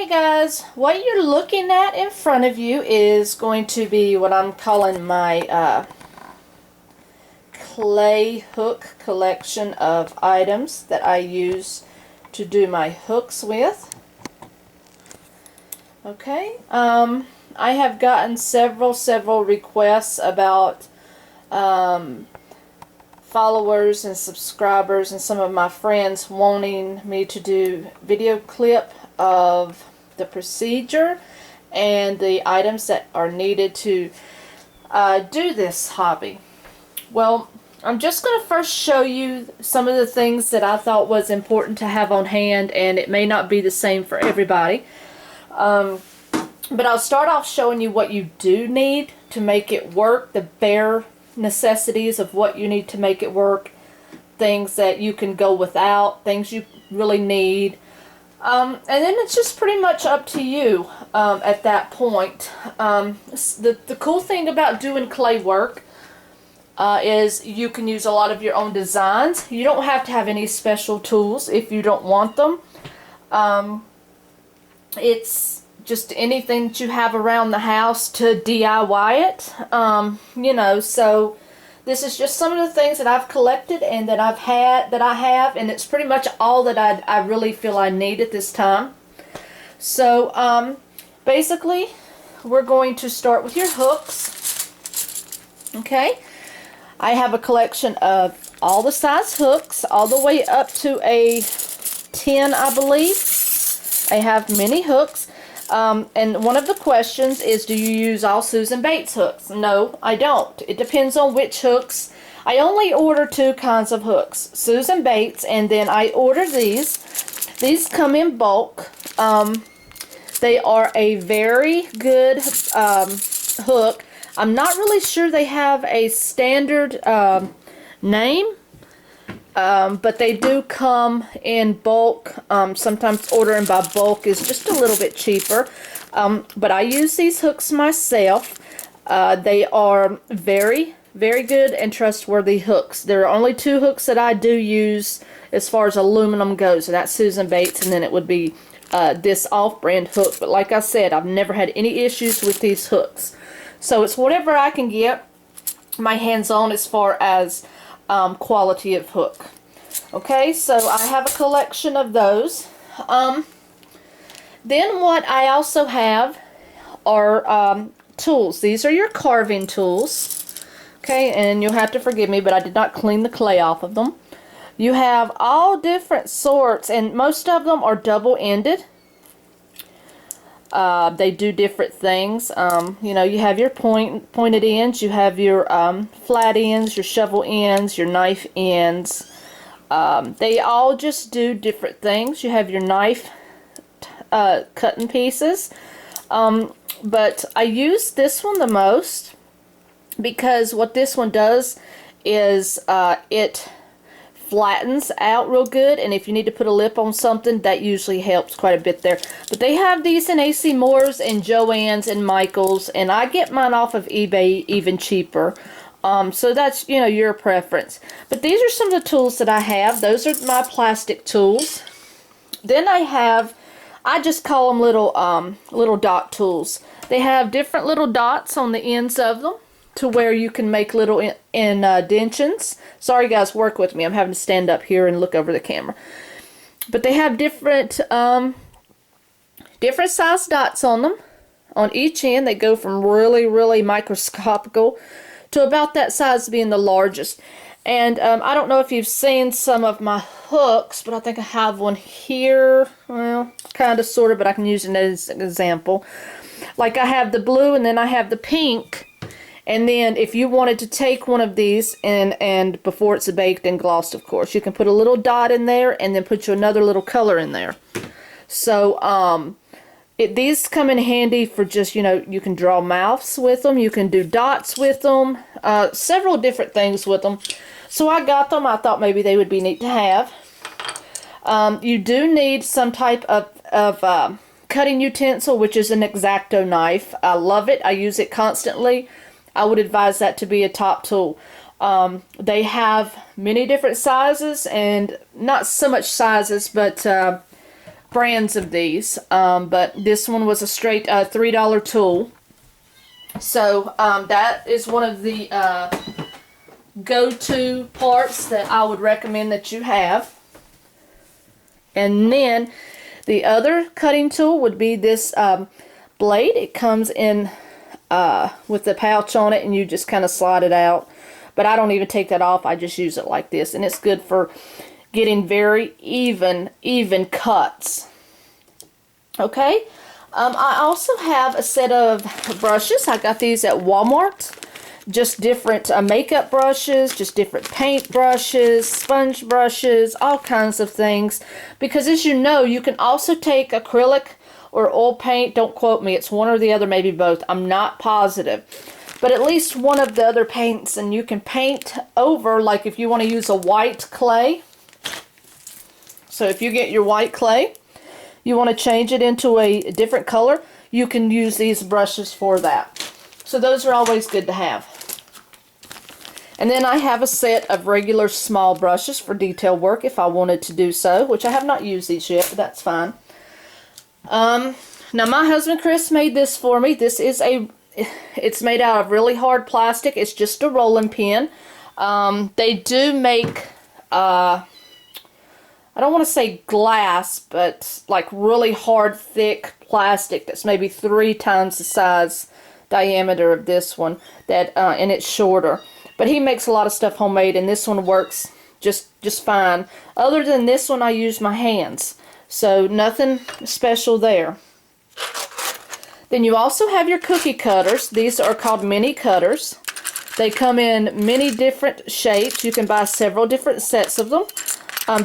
Okay guys, what you're looking at in front of you is going to be what I'm calling my clay hook collection of items that I use to do my hooks with. Okay, I have gotten several requests about followers and subscribers and some of my friends wanting me to do video clip of the procedure and the items that are needed to do this hobby. Well, I'm just going to first show you some of the things that I thought was important to have on hand, and it may not be the same for everybody. But I'll start off showing you what you do need to make it work, the bare necessities of what you need to make it work, things that you can go without, things you really need. And then it's just pretty much up to you at that point. The cool thing about doing clay work is you can use a lot of your own designs. You don't have to have any special tools if you don't want them. It's just anything that you have around the house to DIY it. You know, so this is just some of the things that I've collected and that I have, and it's pretty much all that I really feel I need at this time. So basically, we're going to start with your hooks. Okay, I have a collection of all the size hooks, all the way up to a 10, I believe. I have many hooks. And one of the questions is, do you use all Susan Bates hooks? No, I don't. It depends on which hooks. I only order 2 kinds of hooks, Susan Bates, and then I order these. These come in bulk. They are a very good hook. I'm not really sure they have a standard name. But they do come in bulk. Sometimes ordering by bulk is just a little bit cheaper. But I use these hooks myself. They are very good and trustworthy hooks. There are only 2 hooks that I do use as far as aluminum goes. And that's Susan Bates, and then it would be this off-brand hook. But like I said, I've never had any issues with these hooks. So it's whatever I can get my hands on as far as quality of hook. Okay, so I have a collection of those. Then what I also have are tools. These are your carving tools. Okay, and you'll have to forgive me, but I did not clean the clay off of them. You have all different sorts, and most of them are double-ended. They do different things. You know, you have your pointed ends, you have your flat ends, your shovel ends, your knife ends. They all just do different things. You have your knife cutting pieces. But I use this one the most because what this one does is it flattens out real good, and if you need to put a lip on something, that usually helps quite a bit there. But they have these in AC Moore's and Joann's and Michael's, and I get mine off of eBay even cheaper. So that's, you know, your preference. But these are some of the tools that I have. Those are my plastic tools. Then I just call them little dot tools. They have different little dots on the ends of them, to where you can make little indentions. Sorry guys, work with me. I'm having to stand up here and look over the camera. But they have different size dots on them. On each end, they go from really microscopical to about that size being the largest. And I don't know if you've seen some of my hooks, but I think I have one here. Well, kind of, sort of, but I can use it as an example. Like I have the blue, and then I have the pink. And then if you wanted to take one of these and before it's baked and glossed, of course, you can put a little dot in there and then put you another little color in there. So these come in handy for just, you know, you can draw mouths with them, you can do dots with them, several different things with them. So I got them. I thought maybe they would be neat to have. You do need some type of cutting utensil, which is an X-Acto knife. I love it. I use it constantly. I would advise that to be a top tool. They have many different sizes, and not so much sizes, but brands of these, but this one was a straight $3 tool. So that is one of the go-to parts that I would recommend that you have. And then the other cutting tool would be this blade. It comes in with the pouch on it, and you just kind of slide it out. But I don't even take that off. I just use it like this, and it's good for getting very even cuts. Okay. I also have a set of brushes. I got these at Walmart. Just different makeup brushes, just different paint brushes, sponge brushes, all kinds of things. Because as you know, you can also take acrylic or oil paint. Don't quote me. It's one or the other, maybe both. I'm not positive. But at least one of the other paints, and you can paint over, like if you want to use a white clay. So if you get your white clay, you want to change it into a different color, you can use these brushes for that. So those are always good to have. And then I have a set of regular small brushes for detail work if I wanted to do so, which I have not used these yet, but that's fine. Now my husband Chris made this for me. This is it's made out of really hard plastic. It's just a rolling pin. They do make I don't want to say glass, but like really hard, thick plastic that's maybe 3 times the size diameter of this one, that and it's shorter. But he makes a lot of stuff homemade, and this one works just fine. Other than this one, I use my hands, so nothing special there. Then you also have your cookie cutters. These are called mini cutters. They come in many different shapes. You can buy several different sets of them.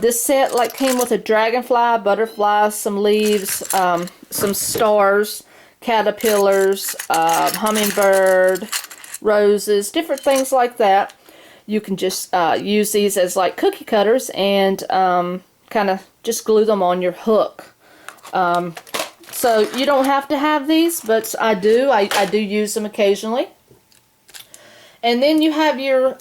This set came with a dragonfly, butterfly, some leaves, some stars, caterpillars, hummingbird, roses, different things like that. You can just use these as like cookie cutters and kind of just glue them on your hook. So you don't have to have these, but I do. I do use them occasionally. And then you have your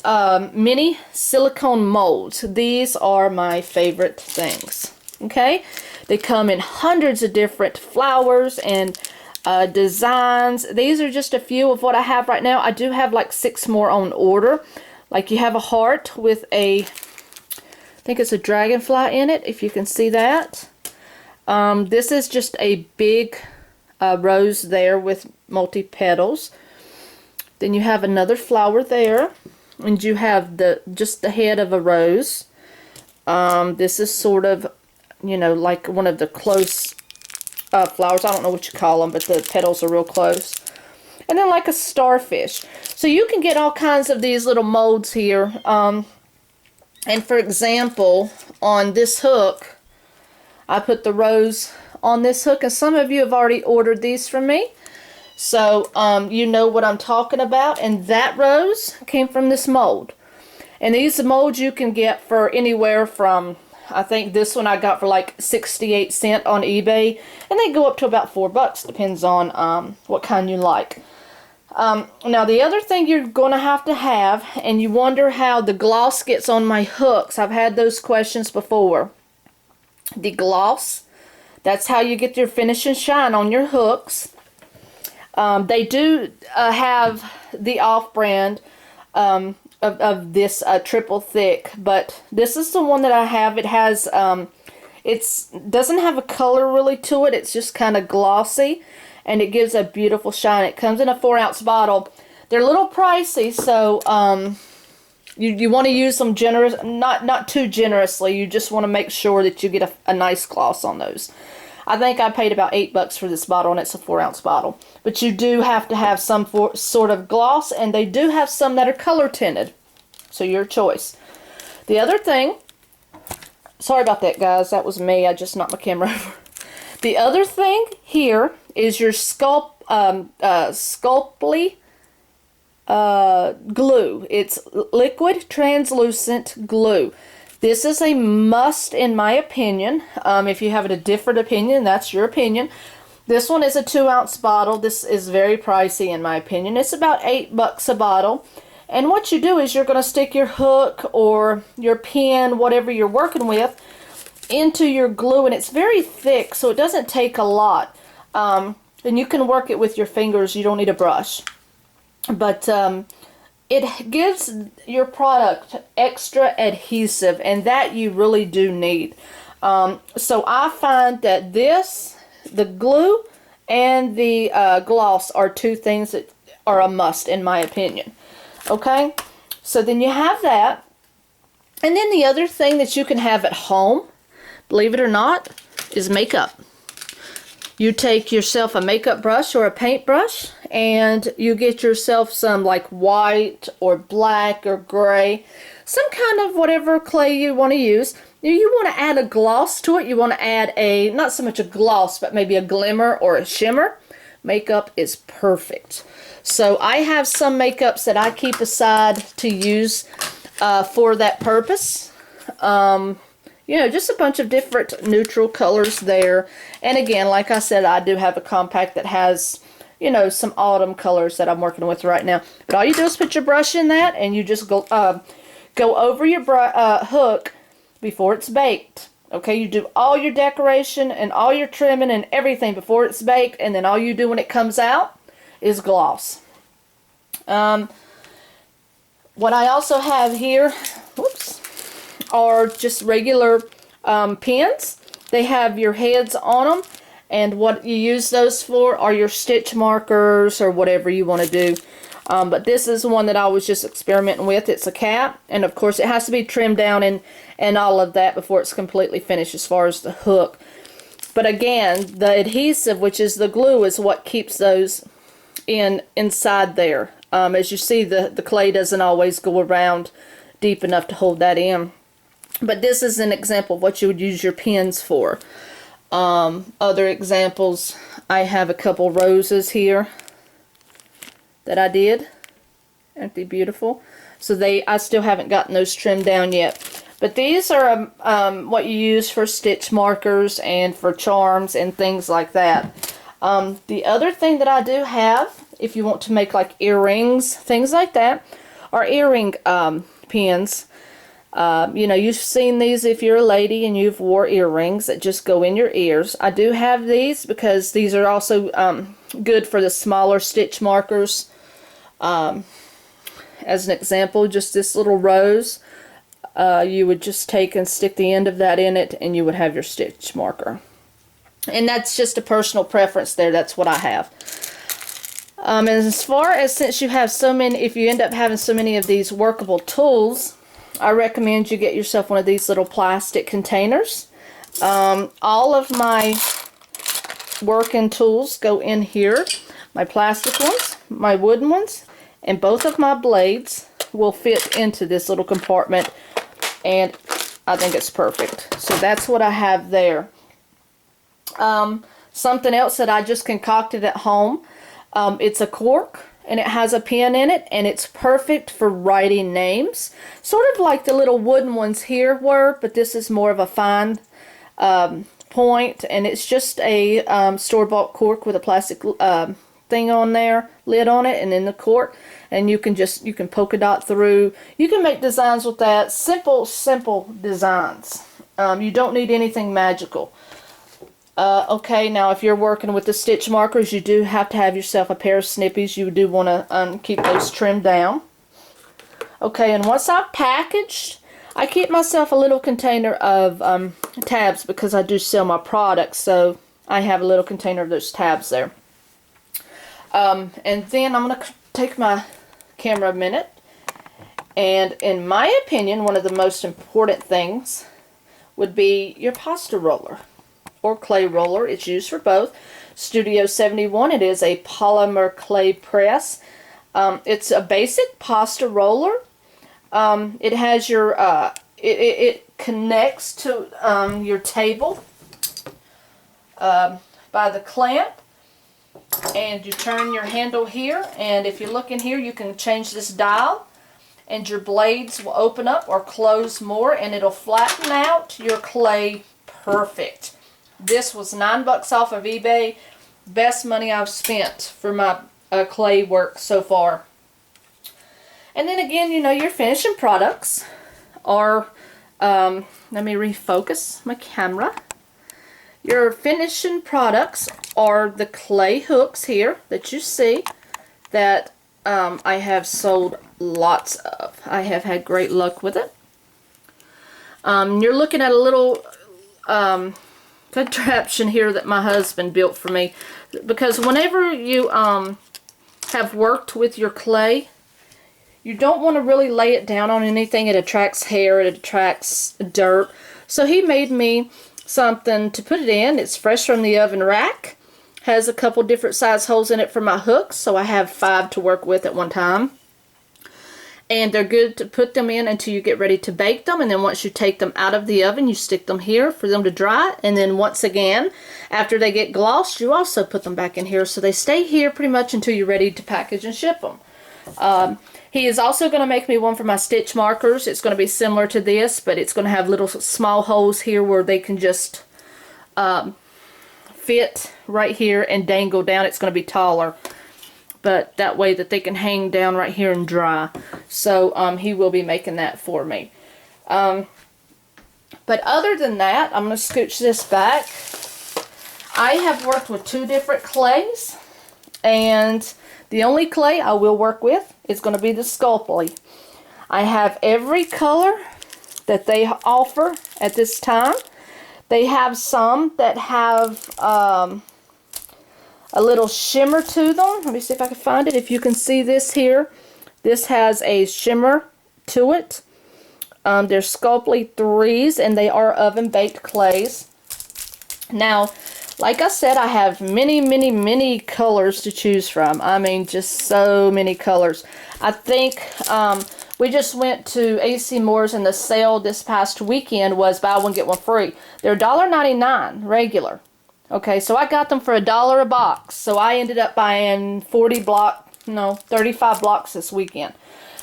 mini silicone molds. These are my favorite things. Okay, they come in hundreds of different flowers and designs. These are just a few of what I have right now. I do have like 6 more on order. Like you have a heart with I think it's a dragonfly in it, if you can see that. This is just a big rose there with multi-petals. Then you have another flower there, and you have just the head of a rose. This is sort of, you know, like one of the close flowers. I don't know what you call them, but the petals are real close. And then like a starfish. So you can get all kinds of these little molds here. And for example, on this hook, I put the rose on this hook, and some of you have already ordered these from me. So you know what I'm talking about, and that rose came from this mold. And these molds you can get for anywhere from, I think this one I got for like 68 cents on eBay, and they go up to about $4, depends on what kind you like. Now the other thing you're going to have, and you wonder how the gloss gets on my hooks, I've had those questions before. The gloss, that's how you get your finish and shine on your hooks. They do have the off-brand of this triple thick, but this is the one that I have. It has, doesn't have a color really to it. It's just kind of glossy, and it gives a beautiful shine. It comes in a 4-ounce bottle. They're a little pricey, so you want to use them not too generously. You just want to make sure that you get a nice gloss on those. I think I paid about $8 for this bottle, and it's a 4-ounce bottle. But you do have to have some sort of gloss, and they do have some that are color tinted. So your choice. The other thing, sorry about that, guys. That was me. I just knocked my camera over. The other thing here is your Sculptly glue. It's liquid translucent glue. This is a must in my opinion. If you have a different opinion, that's your opinion. This one is a 2-ounce bottle. This is very pricey in my opinion. It's about $8 a bottle. And what you do is you're going to stick your hook or your pin, whatever you're working with, into your glue, and it's very thick, so it doesn't take a lot. And you can work it with your fingers. You don't need a brush. But it gives your product extra adhesive, and that you really do need. So I find that the glue and the gloss are two things that are a must in my opinion. Okay, so then you have that. And then the other thing that you can have at home, believe it or not, is makeup. You take yourself a makeup brush or a paintbrush, and you get yourself some like white or black or gray, some kind of whatever clay you want to use. You want to add a gloss to it. You want to add a, not so much a gloss, but maybe a glimmer or a shimmer. Makeup is perfect. So I have some makeups that I keep aside to use for that purpose. You know, just a bunch of different neutral colors there. And again, like I said, I do have a compact that has, you know, some autumn colors that I'm working with right now. But all you do is put your brush in that, and you just go over your hook before it's baked. Okay, you do all your decoration and all your trimming and everything before it's baked, and then all you do when it comes out is gloss. What I also have here, whoops, are just regular pins. They have your heads on them, and what you use those for are your stitch markers or whatever you want to do. But this is one that I was just experimenting with. It's a cap, and of course it has to be trimmed down and all of that before it's completely finished as far as the hook. But again, the adhesive, which is the glue, is what keeps those inside there. As you see, the clay doesn't always go around deep enough to hold that in. But this is an example of what you would use your pins for. Other examples, I have a couple roses here that I did. Aren't they beautiful? So I still haven't gotten those trimmed down yet. But these are what you use for stitch markers and for charms and things like that. The other thing that I do have, if you want to make like earrings, things like that, are earring pins. You know, you've seen these if you're a lady and you've wore earrings that just go in your ears. I do have these because these are also good for the smaller stitch markers. As an example, just this little rose, you would just take and stick the end of that in it, and you would have your stitch marker. And that's just a personal preference there. That's what I have. And as far as, since you have so many, if you end up having so many of these workable tools, I recommend you get yourself one of these little plastic containers. All of my working tools go in here. My plastic ones, my wooden ones, and both of my blades will fit into this little compartment, and I think it's perfect. So that's what I have there. Something else that I just concocted at home, it's a cork, and it has a pin in it, and it's perfect for writing names. Sort of like the little wooden ones here were, but this is more of a fine point, and it's just a store-bought cork with a plastic thing on there, lid on it, and then the cork, and you can polka dot through. You can make designs with that. Simple designs. You don't need anything magical. Okay, now if you're working with the stitch markers, you do have to have yourself a pair of snippies. You do want to keep those trimmed down. Okay, and once I've packaged, I keep myself a little container of tabs because I do sell my products, so I have a little container of those tabs there. And then I'm going to take my camera a minute, and in my opinion, one of the most important things would be your pasta roller or clay roller. It's used for both. Studio 71, it is a polymer clay press. It's a basic pasta roller. It has your, it connects to your table by the clamp, and you turn your handle here, and if you look in here, you can change this dial, and your blades will open up or close more, and it'll flatten out your clay perfect. This was $9 off of eBay. Best money I've spent for my clay work so far. And then again, you know, your finishing products are Let me refocus my camera. Your finishing products are the clay hooks here that you see that I have sold lots of. I have had great luck with it. You're looking at a little contraption here that my husband built for me, because whenever you have worked with your clay, you don't want to really lay it down on anything. It attracts hair, it attracts dirt. So he made me something to put it in. It's fresh from the oven rack. Has a couple different size holes in it for my hooks, so I have 5 to work with at one time. And they're good to put them in until you get ready to bake them, and then once you take them out of the oven, you stick them here for them to dry, and then once again, after they get glossed, you also put them back in here, so they stay here pretty much until you're ready to package and ship them. He is also going to make me one for my stitch markers. It's going to be similar to this, but it's going to have little small holes here where they can just fit right here and dangle down. It's going to be taller, but that way that they can hang down right here and dry. So he will be making that for me. But other than that, I'm going to scooch this back. I have worked with 2 different clays, and the only clay I will work with is going to be the Sculpey. I have every color that they offer at this time. They have some that have a little shimmer to them. Let me see if I can find it. If you can see this here, this has a shimmer to it. They're Sculpey 3s, and they are oven baked clays. Now, like I said, I have many colors to choose from. I mean, just so many colors. I think we just went to AC Moore's, and the sale this past weekend was buy one get one free. They're $1.99 regular. Okay, so I got them for $1 a box. So I ended up buying 35 blocks this weekend.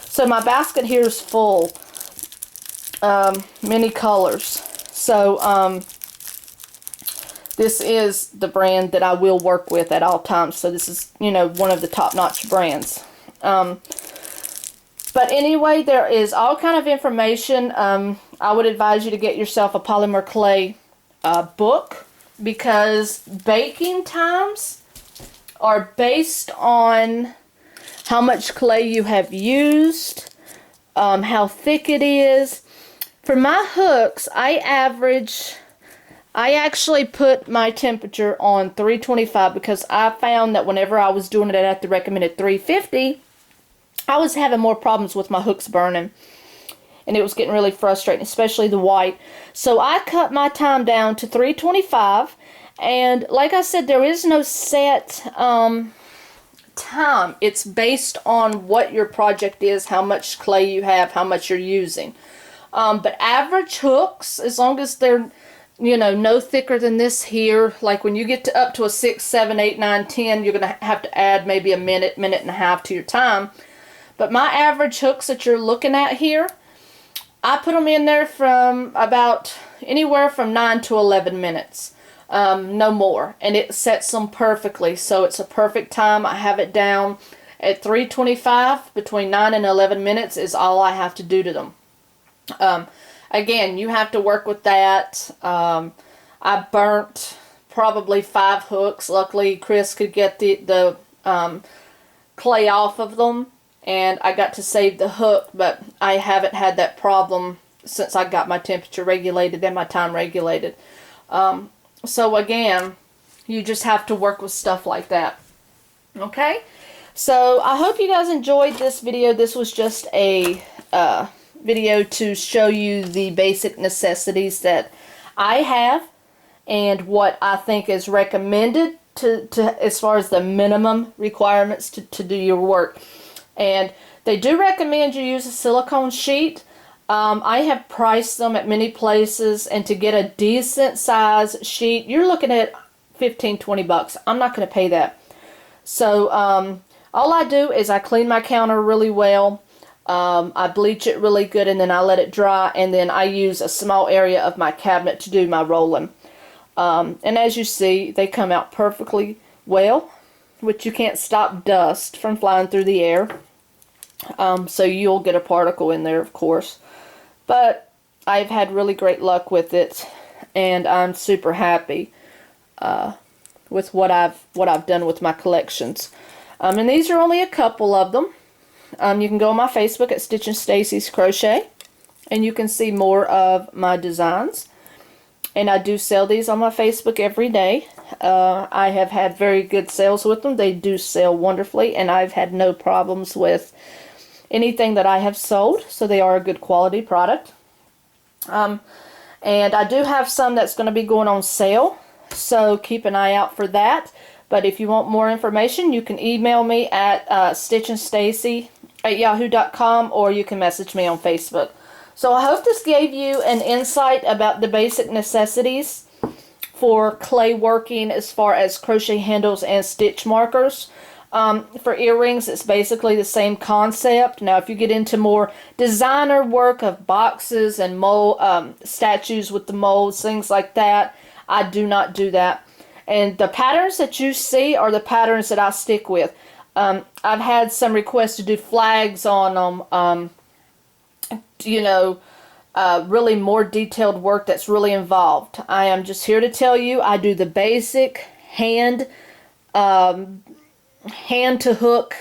So my basket here is full. Many colors. So this is the brand that I will work with at all times. So this is, you know, one of the top-notch brands. But anyway, there is all kind of information. I would advise you to get yourself a polymer clay book, because baking times are based on how much clay you have used, how thick it is. For my hooks, I actually put my temperature on 325 because I found that whenever I was doing it at the recommended 350, I was having more problems with my hooks burning. And it was getting really frustrating, especially the white. So I cut my time down to 325. And like I said, there is no set time. It's based on what your project is, how much clay you have, how much you're using. But average hooks, as long as they're, you know, no thicker than this here, like when you get to up to a 6, 7, 8, 9, 10, you're going to have to add maybe a minute and a half to your time. But my average hooks that you're looking at here, I put them in there from about anywhere from 9 to 11 minutes. No more. And it sets them perfectly. So it's a perfect time. I have it down at 325. Between 9 and 11 minutes is all I have to do to them. Again, you have to work with that. I burnt probably 5 hooks. Luckily, Chris could get the clay off of them, and I got to save the hook, but I haven't had that problem since I got my temperature regulated and my time regulated. So again, you just have to work with stuff like that. Okay? So I hope you guys enjoyed this video. This was just a video to show you the basic necessities that I have and what I think is recommended to as far as the minimum requirements to do your work. And they do recommend you use a silicone sheet. I have priced them at many places, and to get a decent size sheet, you're looking at $15-20. I'm not going to pay that. So all I do is I clean my counter really well. I bleach it really good, and then I let it dry, and then I use a small area of my cabinet to do my rolling. And as you see, they come out perfectly well, which you can't stop dust from flying through the air. So you'll get a particle in there, of course. But I've had really great luck with it, and I'm super happy with what I've done with my collections. And these are only a couple of them. You can go on my Facebook at Stitchinstacy's Crochet, and you can see more of my designs. And I do sell these on my Facebook every day. I have had very good sales with them. They do sell wonderfully, and I've had no problems with anything that I have sold. So they are a good quality product. And I do have some that's going to be going on sale, so keep an eye out for that. But if you want more information, you can email me at stitchinstacy@yahoo.com, or you can message me on Facebook. So I hope this gave you an insight about the basic necessities for clay working as far as crochet handles and stitch markers. For earrings, it's basically the same concept. Now, if you get into more designer work of boxes and mold, statues with the molds, things like that, I do not do that. And the patterns that you see are the patterns that I stick with. I've had some requests to do flags on them, you know, really more detailed work that's really involved. I am just here to tell you I do the basic hand to hook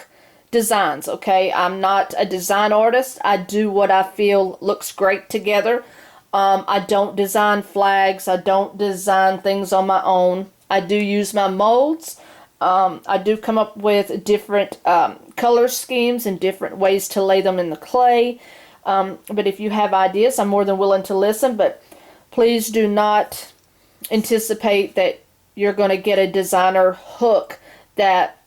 designs, okay? I'm not a design artist. I do what I feel looks great together. I don't design flags. I don't design things on my own. I do use my molds. I do come up with different color schemes and different ways to lay them in the clay. But if you have ideas, I'm more than willing to listen. But please do not anticipate that you're going to get a designer hook that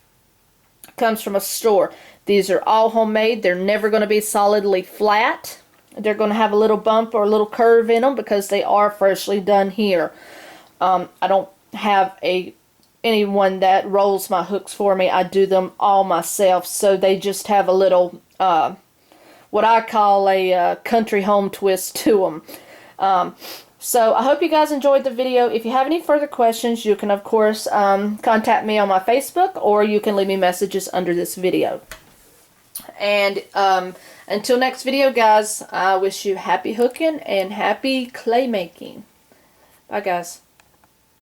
comes from a store. These are all homemade. They're never going to be solidly flat. They're going to have a little bump or a little curve in them because they are freshly done here. I don't have anyone that rolls my hooks for me. I do them all myself, so they just have a little what I call a country home twist to them. So I hope you guys enjoyed the video. If you have any further questions, you can of course contact me on my Facebook, or you can leave me messages under this video. And until next video, guys, I wish you happy hooking and happy clay making. Bye, guys.